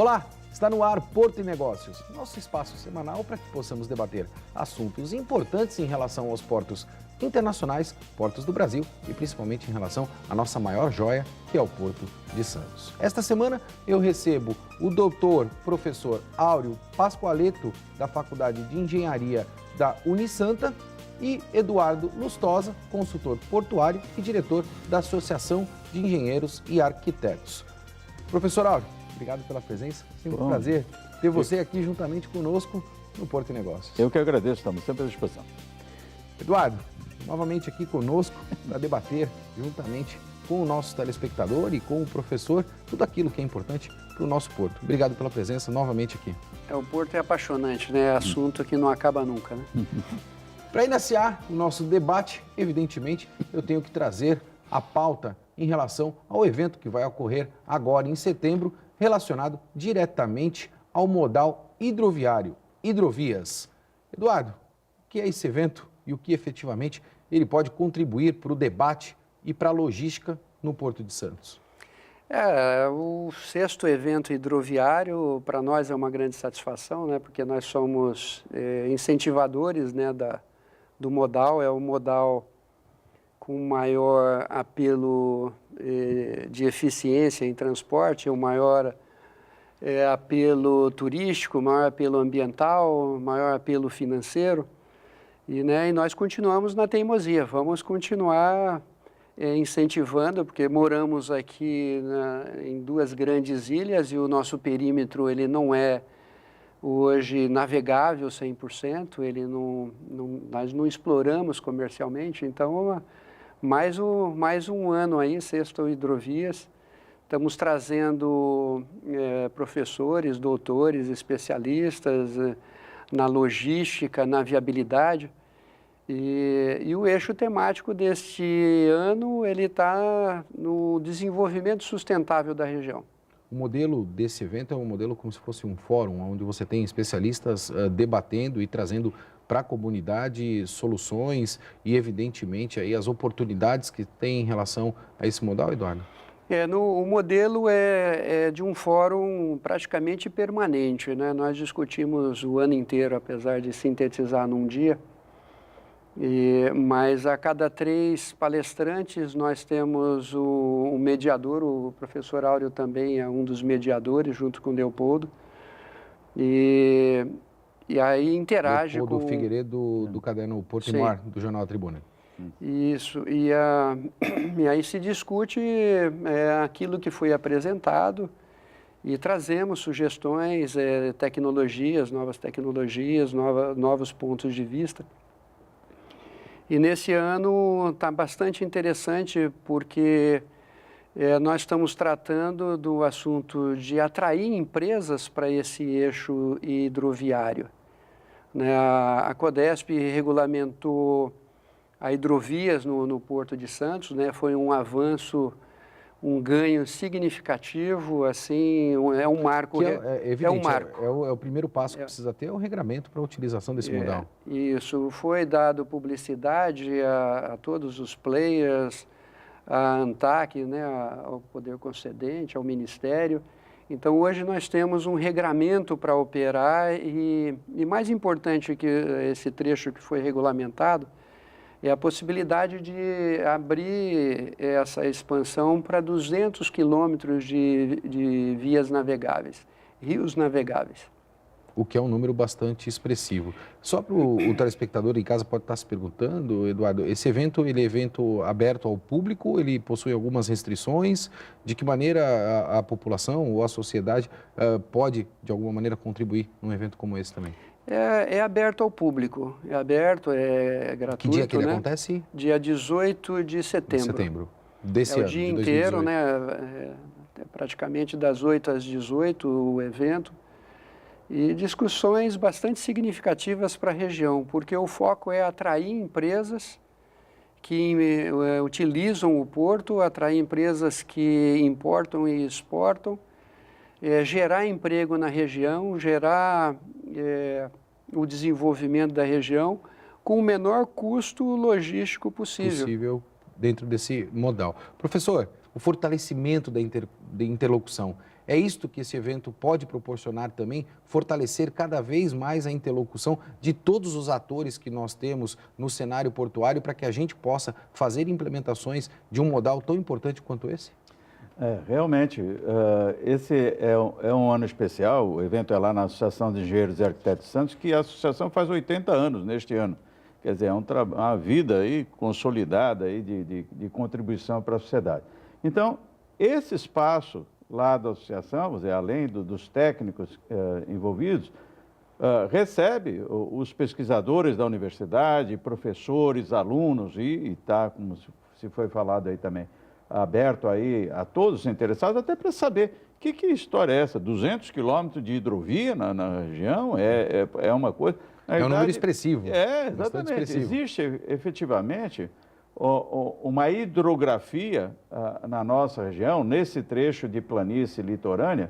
Olá, está no ar Porto e Negócios, nosso espaço semanal para que possamos debater assuntos importantes em relação aos portos internacionais, portos do Brasil e principalmente em relação à nossa maior joia, que é o Porto de Santos. Esta semana eu recebo o doutor professor Áureo Pascoaleto, da Faculdade de Engenharia da Unisanta, e Eduardo Lustosa, consultor portuário e diretor da Associação de Engenheiros e Arquitetos. Professor Áureo, obrigado pela presença, sempre um prazer ter você aqui juntamente conosco no Porto e Negócios. Eu que agradeço, estamos sempre à disposição. Eduardo, novamente aqui conosco para debater juntamente com o nosso telespectador e com o professor tudo aquilo que é importante para o nosso Porto. Obrigado pela presença novamente aqui. O Porto é apaixonante, né? É assunto que não acaba nunca, né? Para iniciar o nosso debate, evidentemente, eu tenho que trazer a pauta em relação ao evento que vai ocorrer agora em setembro, relacionado diretamente ao modal hidroviário, Hidrovias. Eduardo, o que é esse evento e o que efetivamente ele pode contribuir para o debate e para a logística no Porto de Santos? O 6º evento hidroviário, para nós é uma grande satisfação, né? Porque nós somos incentivadores, né, do modal, é o modal com maior apelo de eficiência em transporte, o maior apelo turístico, maior apelo ambiental, maior apelo financeiro. E nós continuamos na teimosia, vamos continuar incentivando, porque moramos aqui em 2 grandes ilhas e o nosso perímetro ele não é hoje navegável 100%, nós não exploramos comercialmente, então mais um ano aí, 6º Hidrovias, estamos trazendo professores, doutores, especialistas na logística, na viabilidade, e o eixo temático deste ano ele está no desenvolvimento sustentável da região. O modelo desse evento é um modelo como se fosse um fórum, onde você tem especialistas debatendo e trazendo para a comunidade soluções e, evidentemente, aí as oportunidades que tem em relação a esse modal, Eduardo? O modelo é de um fórum praticamente permanente, né? Nós discutimos o ano inteiro, apesar de sintetizar num dia, mas a cada 3 palestrantes nós temos o mediador, o professor Áureo também é um dos mediadores, junto com o Leopoldo, e aí interage Leopoldo com... Figueiredo do caderno Porto e Mar, do jornal A Tribuna. Isso, e aí se discute aquilo que foi apresentado e trazemos sugestões, novos pontos de vista. E nesse ano está bastante interessante porque nós estamos tratando do assunto de atrair empresas para esse eixo hidroviário. A Codesp regulamentou a Hidrovias no Porto de Santos, né? Foi um avanço, um ganho significativo, assim, é um marco. É um marco. É o primeiro passo que precisa ter, é o regramento para a utilização desse modal. Isso, foi dado publicidade a todos os players, à ANTAC, né, ao Poder Concedente, ao Ministério. Então, hoje nós temos um regramento para operar e mais importante que esse trecho que foi regulamentado, é a possibilidade de abrir essa expansão para 200 quilômetros de vias navegáveis, rios navegáveis. O que é um número bastante expressivo. Só para o telespectador em casa pode estar se perguntando, Eduardo, esse evento, ele é evento aberto ao público, ele possui algumas restrições? De que maneira a população ou a sociedade pode, de alguma maneira, contribuir num evento como esse também? É aberto ao público, é aberto, é gratuito. Que dia que ele né? acontece? Dia 18 de setembro. Setembro, desse ano, o dia de inteiro, 2018. né? Praticamente das 8 às 18 o evento. E discussões bastante significativas para a região, porque o foco é atrair empresas que utilizam o porto, atrair empresas que importam e exportam, gerar emprego na região, gerar o desenvolvimento da região com o menor custo logístico possível. Dentro desse modal. Professor, o fortalecimento da interlocução É isto que esse evento pode proporcionar também, fortalecer cada vez mais a interlocução de todos os atores que nós temos no cenário portuário para que a gente possa fazer implementações de um modal tão importante quanto esse? Realmente, esse é um ano especial, o evento é lá na Associação de Engenheiros e Arquitetos de Santos, que a associação faz 80 anos neste ano. Quer dizer, é uma vida aí consolidada aí de contribuição para a sociedade. Então, esse espaço lá da associação, vamos dizer, além dos técnicos envolvidos, recebe os pesquisadores da universidade, professores, alunos, e está, como se foi falado aí também, aberto aí a todos os interessados, até para saber que história é essa. 200 quilômetros de hidrovia na região é uma coisa... Um número expressivo. Exatamente. Expressivo. Existe efetivamente uma hidrografia na nossa região, nesse trecho de planície litorânea,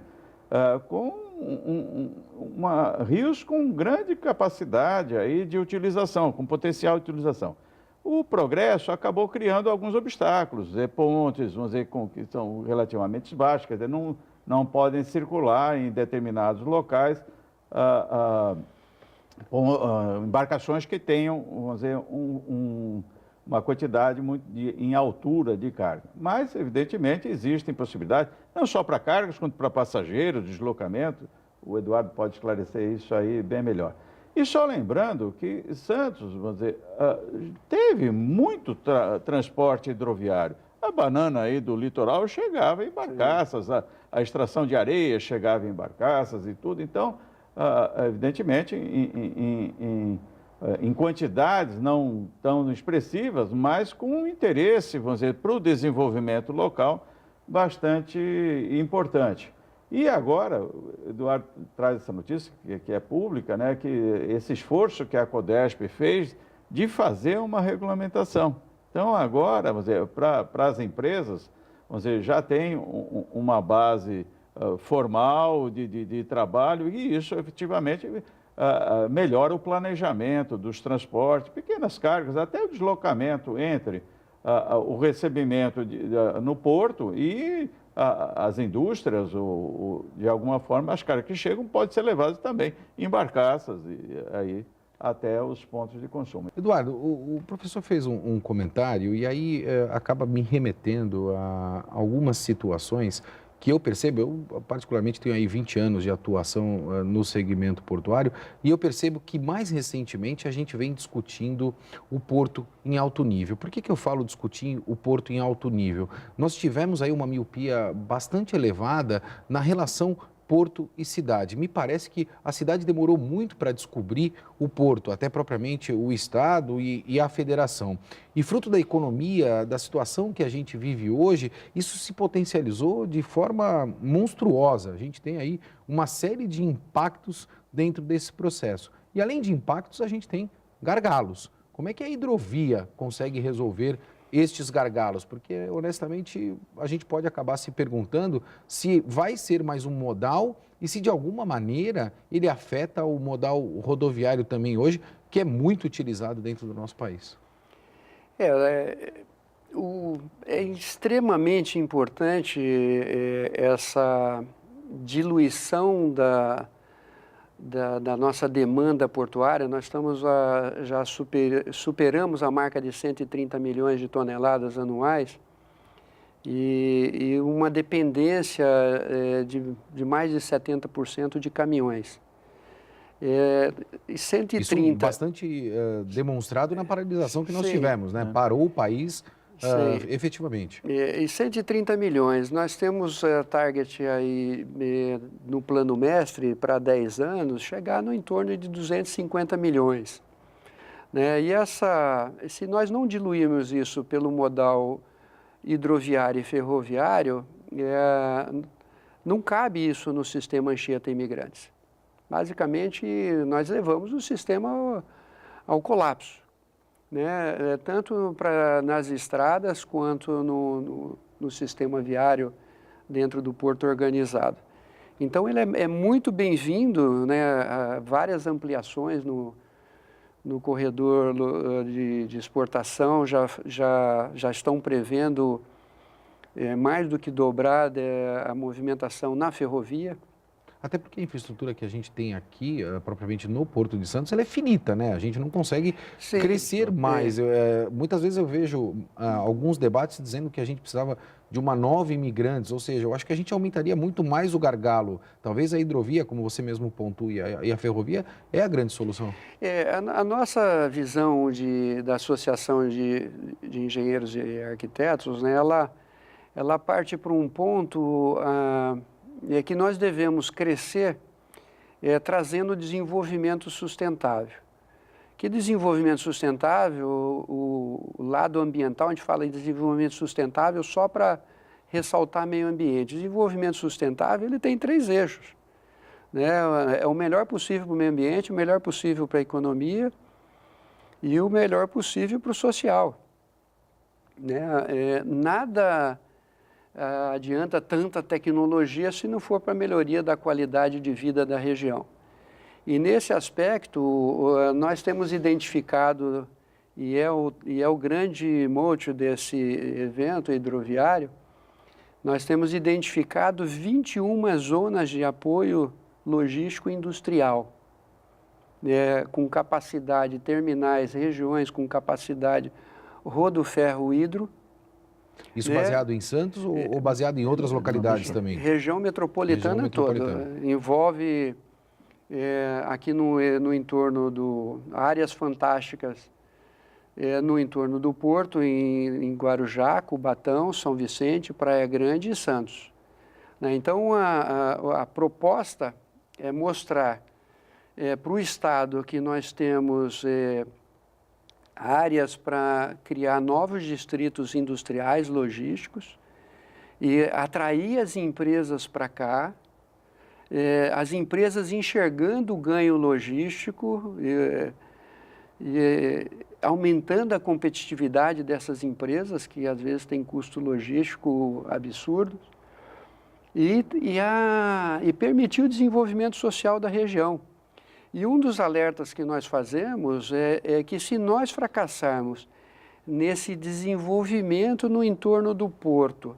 com rios com grande capacidade aí de utilização, com potencial de utilização. O progresso acabou criando alguns obstáculos, pontes, vamos dizer, que são relativamente baixos, quer dizer, não podem circular em determinados locais embarcações que tenham, vamos dizer, uma quantidade muito em altura de carga. Mas, evidentemente, existem possibilidades, não só para cargas, quanto para passageiros, deslocamento. O Eduardo pode esclarecer isso aí bem melhor. E só lembrando que Santos, vamos dizer, teve muito transporte hidroviário. A banana aí do litoral chegava em barcaças, a extração de areia chegava em barcaças e tudo. Então, evidentemente, em quantidades não tão expressivas, mas com um interesse, vamos dizer, para o desenvolvimento local bastante importante. E agora, o Eduardo traz essa notícia, que é pública, né, que esse esforço que a Codesp fez de fazer uma regulamentação. Então, agora, vamos dizer, para as empresas, vamos dizer, já tem uma base formal de trabalho e isso, efetivamente, melhora o planejamento dos transportes, pequenas cargas, até o deslocamento entre o recebimento no porto e as indústrias, de alguma forma, as cargas que chegam podem ser levadas também em barcaças e aí até os pontos de consumo. Eduardo, o professor fez um comentário e aí acaba me remetendo a algumas situações que eu percebo, eu particularmente tenho aí 20 anos de atuação no segmento portuário e eu percebo que mais recentemente a gente vem discutindo o porto em alto nível. Por que eu falo discutir o porto em alto nível? Nós tivemos aí uma miopia bastante elevada na relação porto e cidade. Me parece que a cidade demorou muito para descobrir o porto, até propriamente o Estado e a federação. E fruto da economia, da situação que a gente vive hoje, isso se potencializou de forma monstruosa. A gente tem aí uma série de impactos dentro desse processo. E além de impactos, a gente tem gargalos. Como é que a hidrovia consegue resolver estes gargalos? Porque, honestamente, a gente pode acabar se perguntando se vai ser mais um modal e se, de alguma maneira, ele afeta o modal rodoviário também hoje, que é muito utilizado dentro do nosso país. É extremamente importante essa diluição da nossa demanda portuária. Nós estamos já superamos a marca de 130 milhões de toneladas anuais e uma dependência de mais de 70% de caminhões. 130... Isso bastante demonstrado na paralisação que nós tivemos, né? Parou o país efetivamente. E 130 milhões, nós temos target aí no plano mestre para 10 anos, chegar no entorno de 250 milhões. Né? E se nós não diluirmos isso pelo modal hidroviário e ferroviário, não cabe isso no sistema Anchieta Imigrantes. Basicamente, nós levamos o sistema ao colapso. Né? Tanto nas estradas quanto no sistema viário dentro do porto organizado. Então, ele é muito bem-vindo, né? Várias ampliações no corredor de exportação já estão prevendo mais do que dobrada a movimentação na ferrovia. Até porque a infraestrutura que a gente tem aqui, propriamente no Porto de Santos, ela é finita, né? A gente não consegue crescer mais. Muitas vezes eu vejo alguns debates dizendo que a gente precisava de uma nova imigrantes, ou seja, eu acho que a gente aumentaria muito mais o gargalo. Talvez a hidrovia, como você mesmo pontua, e a ferrovia é a grande solução. A nossa visão da Associação de Engenheiros e Arquitetos, né, ela parte para um ponto que nós devemos crescer trazendo desenvolvimento sustentável. Que desenvolvimento sustentável, o lado ambiental, a gente fala em desenvolvimento sustentável só para ressaltar meio ambiente. Desenvolvimento sustentável, ele tem 3 eixos, né? É o melhor possível para o meio ambiente, o melhor possível para a economia e o melhor possível para o social, né? Nada adianta tanta tecnologia se não for para a melhoria da qualidade de vida da região. E nesse aspecto, nós temos identificado, e é o grande mote desse evento hidroviário, nós temos identificado 21 zonas de apoio logístico industrial, com capacidade, terminais, regiões com capacidade rodo-ferro-hidro. Isso baseado em Santos ou baseado em outras localidades também? Região metropolitana toda. Envolve aqui no entorno áreas fantásticas, no entorno do Porto, em Guarujá, Cubatão, São Vicente, Praia Grande e Santos. Então, a proposta é mostrar para o Estado que nós temos áreas para criar novos distritos industriais, logísticos, e atrair as empresas para cá, as empresas enxergando o ganho logístico, aumentando a competitividade dessas empresas, que às vezes têm custo logístico absurdo, e permitir o desenvolvimento social da região. E um dos alertas que nós fazemos é que se nós fracassarmos nesse desenvolvimento no entorno do porto,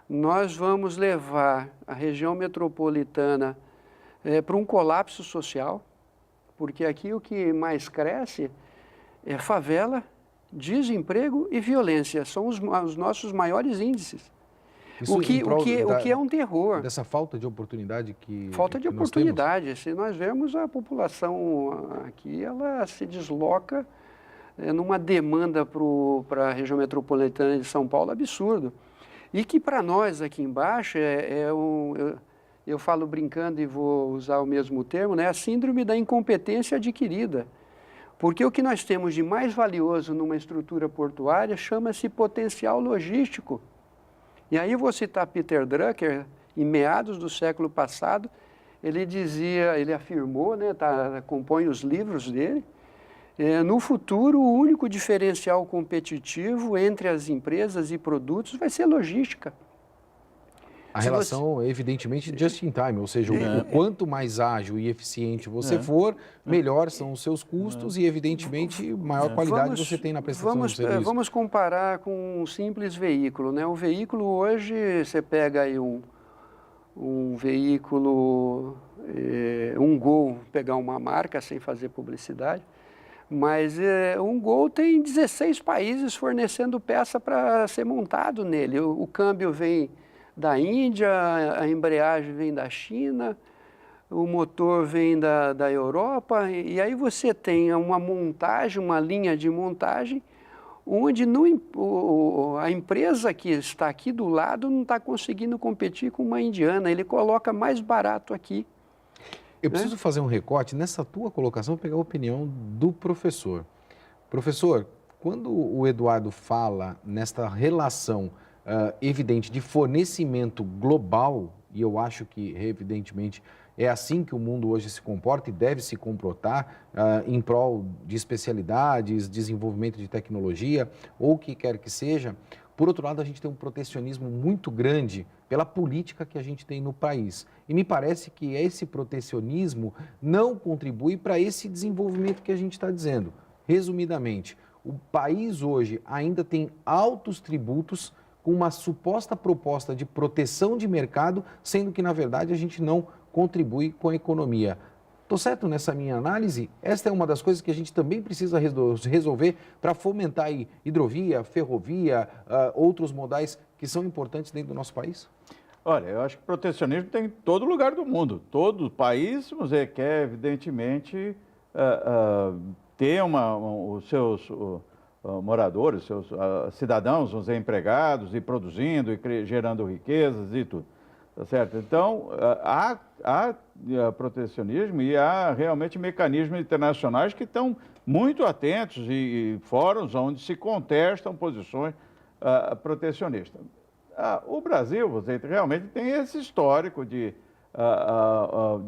nós vamos levar a região metropolitana para um colapso social, porque aqui o que mais cresce é favela, desemprego e violência, são os nossos maiores índices. O que é um terror. Dessa falta de oportunidade que Falta de oportunidade. Se nós vemos a população aqui, ela se desloca numa demanda para a região metropolitana de São Paulo absurdo. E que para nós aqui embaixo eu falo brincando e vou usar o mesmo termo, né? A síndrome da incompetência adquirida. Porque o que nós temos de mais valioso numa estrutura portuária chama-se potencial logístico. E aí eu vou citar Peter Drucker, em meados do século passado, ele afirmou, né, compõe os livros dele, no futuro o único diferencial competitivo entre as empresas e produtos vai ser logística. A relação, evidentemente, just in time, ou seja, o quanto mais ágil e eficiente você for, melhor são os seus custos e, evidentemente, maior qualidade você tem na prestação do serviço. Vamos comparar com um simples veículo, né? O veículo hoje, você pega aí um veículo, um Gol, pegar uma marca sem fazer publicidade, mas um Gol tem 16 países fornecendo peça para ser montado nele. O câmbio vem da Índia, a embreagem vem da China, o motor vem da Europa, e aí você tem uma montagem, uma linha de montagem, onde a empresa que está aqui do lado não está conseguindo competir com uma indiana, ele coloca mais barato aqui. Eu preciso fazer um recorte, nessa tua colocação, pegar a opinião do professor. Professor, quando o Eduardo fala nesta relação evidente de fornecimento global, e eu acho que, evidentemente, é assim que o mundo hoje se comporta e deve se comportar em prol de especialidades, desenvolvimento de tecnologia, ou o que quer que seja. Por outro lado, a gente tem um protecionismo muito grande pela política que a gente tem no país. E me parece que esse protecionismo não contribui para esse desenvolvimento que a gente está dizendo. Resumidamente, o país hoje ainda tem altos tributos com uma suposta proposta de proteção de mercado, sendo que, na verdade, a gente não contribui com a economia. Estou certo nessa minha análise? Esta é uma das coisas que a gente também precisa resolver para fomentar aí hidrovia, ferrovia, outros modais que são importantes dentro do nosso país? Olha, eu acho que protecionismo tem em todo lugar do mundo. Todo país, você quer, evidentemente, ter os seus moradores, os seus cidadãos, os empregados, e produzindo, e gerando riquezas e tudo. Tá certo? Então, há protecionismo e há realmente mecanismos internacionais que estão muito atentos e fóruns onde se contestam posições protecionistas. O Brasil, você realmente tem esse histórico de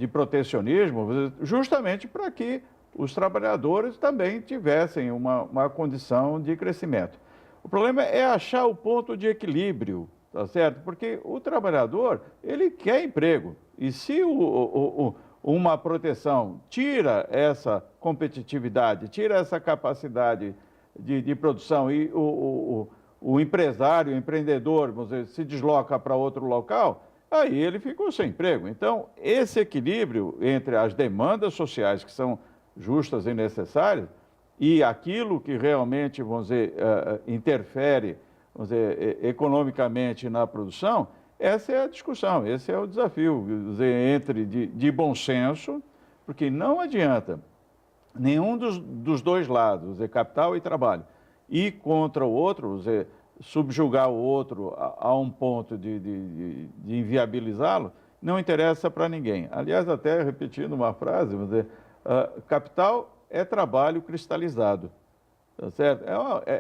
protecionismo, justamente para que os trabalhadores também tivessem uma condição de crescimento. O problema é achar o ponto de equilíbrio, tá certo? Porque o trabalhador, ele quer emprego. E se uma proteção tira essa competitividade, tira essa capacidade de produção e o empresário, o empreendedor, vamos dizer, se desloca para outro local, aí ele ficou sem emprego. Então, esse equilíbrio entre as demandas sociais, que são justas e necessárias, e aquilo que realmente, vamos dizer, interfere, vamos dizer, economicamente na produção, essa é a discussão, esse é o desafio, vamos dizer, de bom senso, porque não adianta nenhum dos dois lados, vamos dizer, capital e trabalho, ir contra o outro, vamos dizer, subjugar o outro a um ponto de inviabilizá-lo, não interessa para ninguém. Aliás, até repetindo uma frase, vamos dizer, capital é trabalho cristalizado, tá certo?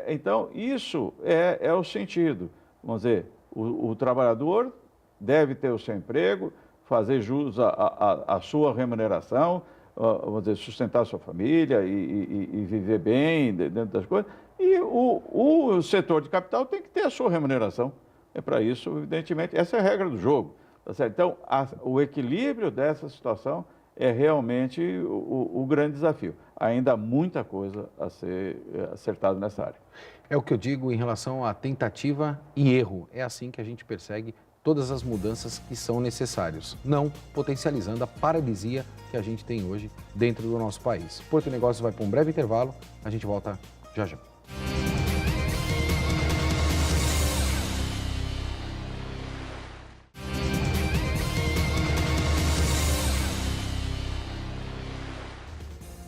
Então, isso é o sentido. Vamos dizer, o trabalhador deve ter o seu emprego, fazer jus à sua remuneração, vamos dizer, sustentar a sua família e viver bem dentro das coisas. E o setor de capital tem que ter a sua remuneração. É para isso, evidentemente, essa é a regra do jogo, tá certo? Então, o equilíbrio dessa situação é realmente o grande desafio. Ainda há muita coisa a ser acertada nessa área. É o que eu digo em relação à tentativa e erro. É assim que a gente persegue todas as mudanças que são necessárias, não potencializando a paralisia que a gente tem hoje dentro do nosso país. Porto Negócios vai para um breve intervalo, a gente volta já já.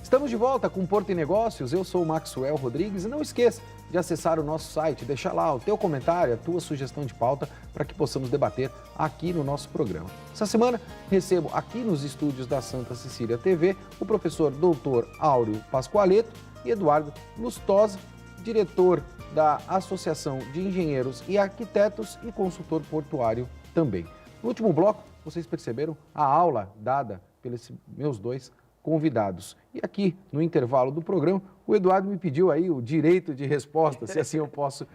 Estamos de volta com Porto e Negócios, eu sou o Maxwell Rodrigues e não esqueça de acessar o nosso site, deixar lá o teu comentário, a tua sugestão de pauta para que possamos debater aqui no nosso programa. Essa semana recebo aqui nos estúdios da Santa Cecília TV o professor Dr. Áureo Pascoaleto e Eduardo Lustosa, diretor da Associação de Engenheiros e Arquitetos e consultor portuário também. No último bloco, vocês perceberam a aula dada pelos meus dois convidados. E aqui, no intervalo do programa, o Eduardo me pediu aí o direito de resposta, se assim eu posso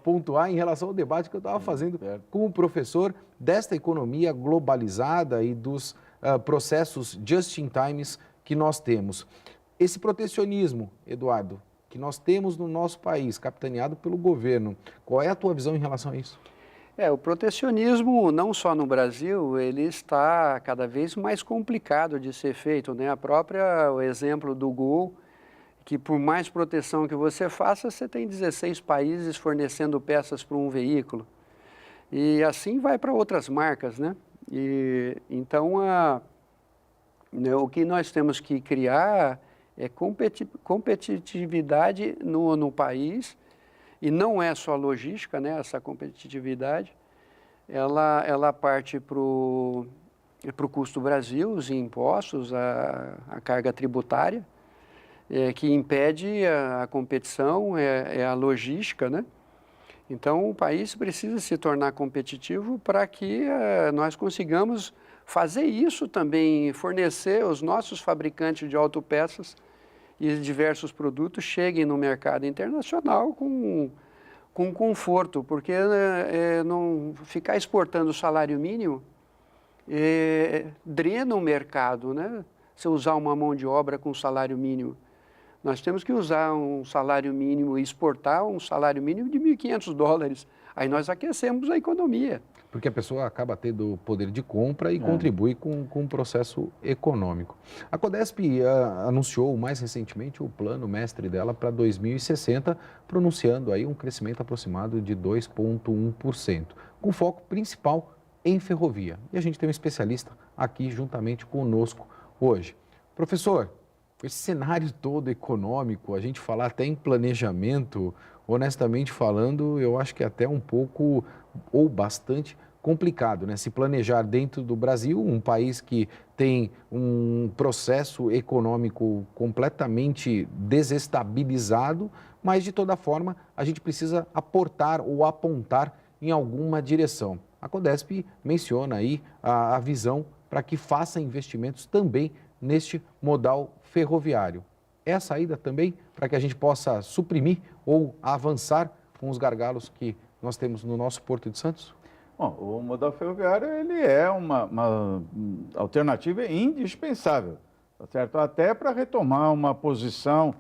pontuar, em relação ao debate que eu estava fazendo com o professor desta economia globalizada e dos processos just-in-time que nós temos. Esse protecionismo, Eduardo, que nós temos no nosso país, capitaneado pelo governo, qual é a tua visão em relação a isso? O protecionismo, não só no Brasil, ele está cada vez mais complicado de ser feito, né? O exemplo do Gol, que por mais proteção que você faça, você tem 16 países fornecendo peças para um veículo. E assim vai para outras marcas, né? Então, o que nós temos que criar é competitividade no país. E não é só logística, né? Essa competitividade, ela parte para o custo Brasil, os impostos, a carga tributária, que impede a competição, é a logística, né? Então, o país precisa se tornar competitivo para que nós consigamos fazer isso também, fornecer os nossos fabricantes de autopeças e diversos produtos cheguem no mercado internacional com conforto, porque não ficar exportando o salário mínimo drena o mercado, né? Se usar uma mão de obra com salário mínimo. Nós temos que usar um salário mínimo e exportar um salário mínimo de $1.500 Aí nós aquecemos a economia. Porque a pessoa acaba tendo poder de compra e contribui com o processo econômico. A Codesp anunciou mais recentemente o plano mestre dela para 2060, pronunciando aí um crescimento aproximado de 2,1%, com foco principal em ferrovia. E a gente tem um especialista aqui juntamente conosco hoje. Professor, esse cenário todo econômico, a gente falar até em planejamento, honestamente falando, eu acho que é até um pouco ou bastante complicado, né? Se planejar dentro do Brasil, um país que tem um processo econômico completamente desestabilizado, mas de toda forma a gente precisa aportar ou apontar em alguma direção. A Codesp menciona aí a visão para que faça investimentos também neste modal ferroviário. É a saída também para que a gente possa suprimir ou avançar com os gargalos que nós temos no nosso Porto de Santos? Bom, o modal ferroviário ele é uma alternativa indispensável, tá certo? Até para retomar uma posição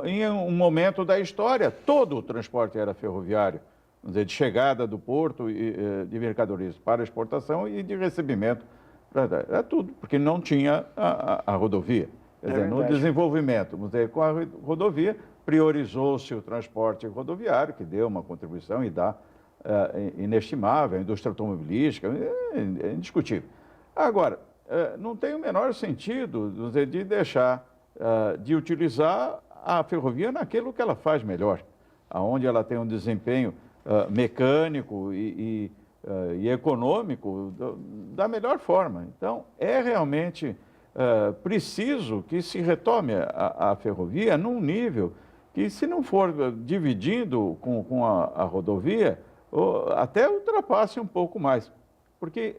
em um momento da história, todo o transporte era ferroviário, vamos dizer, de chegada do porto de mercadorias para exportação e de recebimento. É tudo, porque não tinha a rodovia. Quer dizer, no desenvolvimento, vamos dizer, com a rodovia, priorizou-se o transporte rodoviário, que deu uma contribuição e dá inestimável, a indústria automobilística, é indiscutível. Agora, não tem o menor sentido, vamos dizer, de deixar de utilizar a ferrovia naquilo que ela faz melhor, aonde ela tem um desempenho mecânico e econômico da melhor forma. Então, é realmente preciso que se retome a ferrovia num nível que, se não for dividindo com a rodovia, até ultrapasse um pouco mais. Porque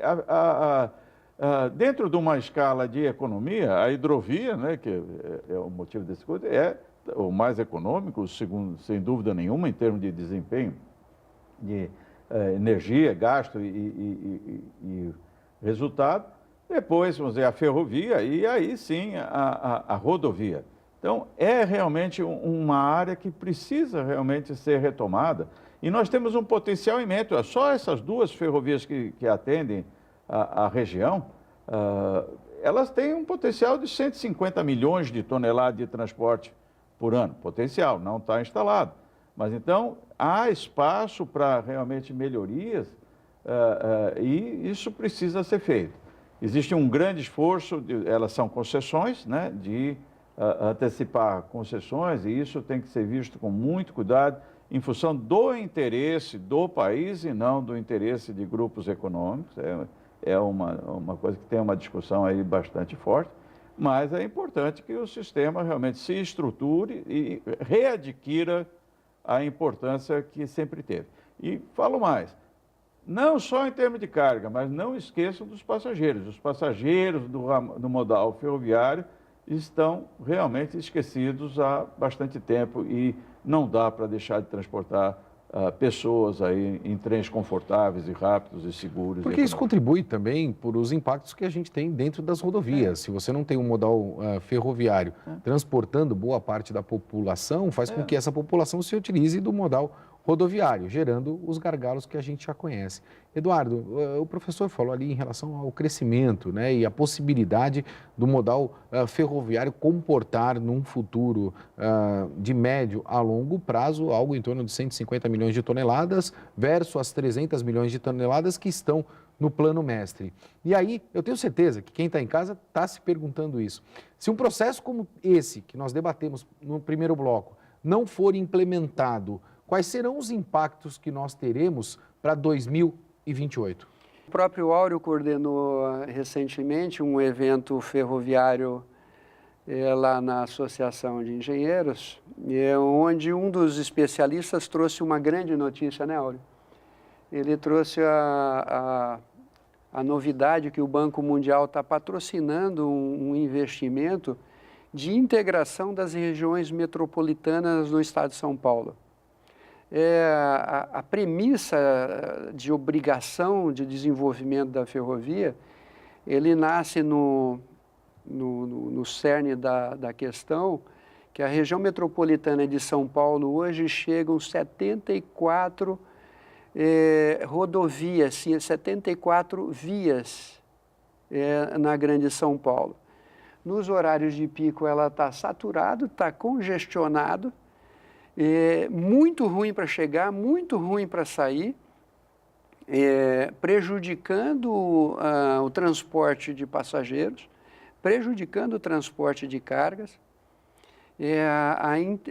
dentro de uma escala de economia, a hidrovia, né, que é o motivo desse coisa, é o mais econômico, segundo, sem dúvida nenhuma, em termos de desempenho, de energia, gasto e resultado. Depois, vamos dizer, a ferrovia e aí sim a rodovia. Então, é realmente uma área que precisa realmente ser retomada. E nós temos um potencial imenso. Só essas duas ferrovias que atendem a região, elas têm um potencial de 150 milhões de toneladas de transporte por ano. Potencial, não está instalado. Mas então, há espaço para realmente melhorias e isso precisa ser feito. Existe um grande esforço, elas são concessões, né, de antecipar concessões, e isso tem que ser visto com muito cuidado, em função do interesse do país e não do interesse de grupos econômicos. É uma coisa que tem uma discussão aí bastante forte, mas é importante que o sistema realmente se estruture e readquira a importância que sempre teve. E falo mais, não só em termos de carga, mas não esqueçam dos passageiros. Os passageiros do modal ferroviário estão realmente esquecidos há bastante tempo e não dá para deixar de transportar pessoas aí em trens confortáveis e rápidos e seguros. Porque isso contribui também por os impactos que a gente tem dentro das rodovias. Se você não tem um modal ferroviário transportando boa parte da população, faz com que essa população se utilize do modal rodoviário, gerando os gargalos que a gente já conhece. Eduardo, o professor falou ali em relação ao crescimento, né, e a possibilidade do modal ferroviário comportar num futuro de médio a longo prazo algo em torno de 150 milhões de toneladas versus as 300 milhões de toneladas que estão no plano mestre. E aí, eu tenho certeza que quem está em casa está se perguntando isso. Se um processo como esse, que nós debatemos no primeiro bloco, não for implementado, quais serão os impactos que nós teremos para 2028? O próprio Áureo coordenou recentemente um evento ferroviário lá na Associação de Engenheiros, onde um dos especialistas trouxe uma grande notícia, né, Áureo? Ele trouxe a novidade que o Banco Mundial está patrocinando um investimento de integração das regiões metropolitanas no estado de São Paulo. A premissa de obrigação de desenvolvimento da ferrovia, ele nasce no cerne da questão, que a região metropolitana de São Paulo hoje chegam 74 rodovias, 74 vias na Grande São Paulo. Nos horários de pico ela está saturado, está congestionado, muito ruim para chegar, muito ruim para sair, prejudicando o transporte de passageiros, prejudicando o transporte de cargas.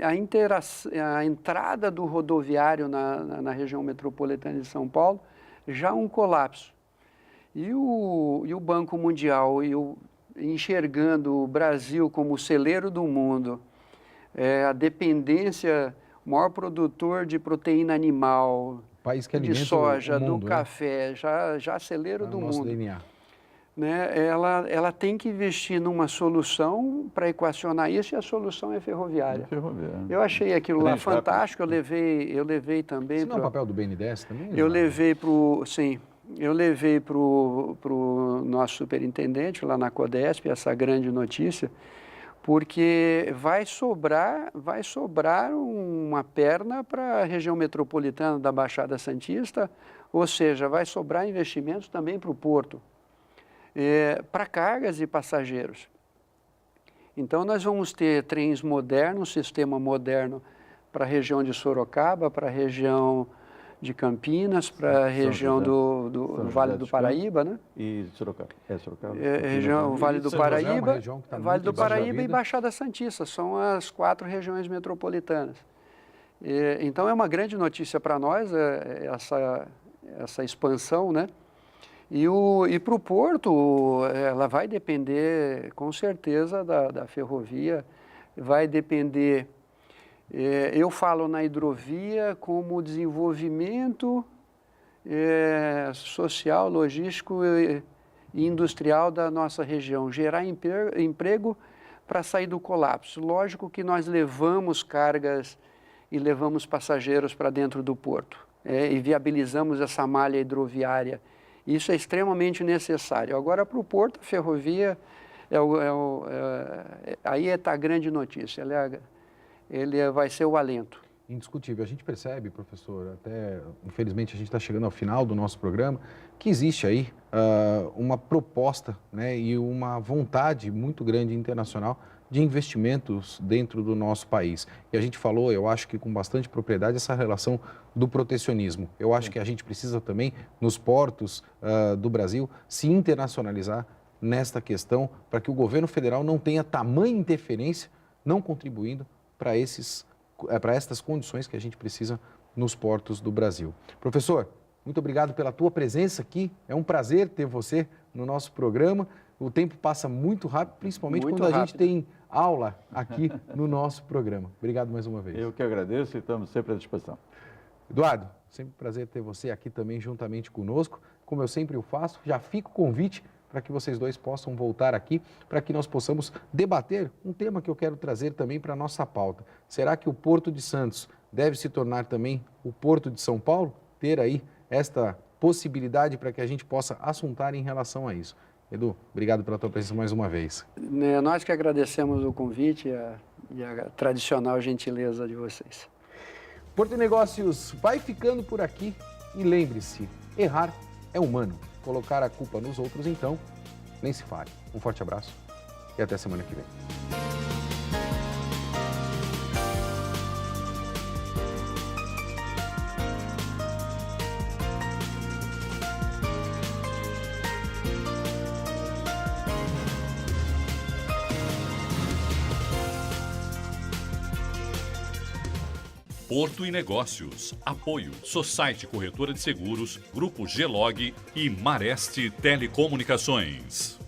A entrada do rodoviário na região metropolitana de São Paulo já um colapso. E o Banco Mundial, enxergando o Brasil como o celeiro do mundo, a dependência, o maior produtor de proteína animal, país que de soja, do café, já celeiro do mundo. DNA. Né? Ela tem que investir numa solução para equacionar isso, e a solução é ferroviária. Eu achei aquilo lá fantástico, eu levei também... Isso não é o papel do BNDES também? Eu levei para o nosso superintendente lá na Codesp essa grande notícia, porque vai sobrar uma perna para a região metropolitana da Baixada Santista, ou seja, vai sobrar investimentos também para o porto, para cargas e passageiros. Então, nós vamos ter trens modernos, sistema moderno para a região de Sorocaba, para a região de Campinas, para a região do Vale do Paraíba, né? E Sorocaba. Sorocaba. O Vale do Paraíba, Vale do Paraíba e Baixada Santista, são as 4 regiões metropolitanas. Então, é uma grande notícia para nós essa expansão, né? E para o porto, ela vai depender, com certeza, da ferrovia, vai depender... eu falo na hidrovia como desenvolvimento social, logístico e industrial da nossa região, gerar emprego para sair do colapso. Lógico que nós levamos cargas e levamos passageiros para dentro do porto, e viabilizamos essa malha hidroviária. Isso é extremamente necessário. Agora, para o porto, a ferrovia, aí está a grande notícia, ele vai ser o alento. Indiscutível. A gente percebe, professor, até infelizmente a gente está chegando ao final do nosso programa, que existe aí uma proposta, né, e uma vontade muito grande internacional de investimentos dentro do nosso país. E a gente falou, eu acho que com bastante propriedade, essa relação do protecionismo. Eu acho que a gente precisa também, nos portos do Brasil, se internacionalizar nesta questão, para que o governo federal não tenha tamanha interferência, não contribuindo para estas condições que a gente precisa nos portos do Brasil. Professor, muito obrigado pela tua presença aqui. É um prazer ter você no nosso programa. O tempo passa muito rápido, principalmente quando a gente tem aula aqui no nosso programa. Obrigado mais uma vez. Eu que agradeço e estamos sempre à disposição. Eduardo, sempre um prazer ter você aqui também juntamente conosco. Como eu sempre o faço, já fica o convite para que vocês dois possam voltar aqui, para que nós possamos debater um tema que eu quero trazer também para a nossa pauta. Será que o Porto de Santos deve se tornar também o Porto de São Paulo? Ter aí esta possibilidade para que a gente possa assuntar em relação a isso. Edu, obrigado pela tua presença mais uma vez. Nós que agradecemos o convite e a tradicional gentileza de vocês. Porto Negócios vai ficando por aqui e lembre-se, errar é humano. Colocar a culpa nos outros, então, nem se fale. Um forte abraço e até semana que vem. Porto e Negócios. Apoio Society Corretora de Seguros, Grupo G-Log e Mareste Telecomunicações.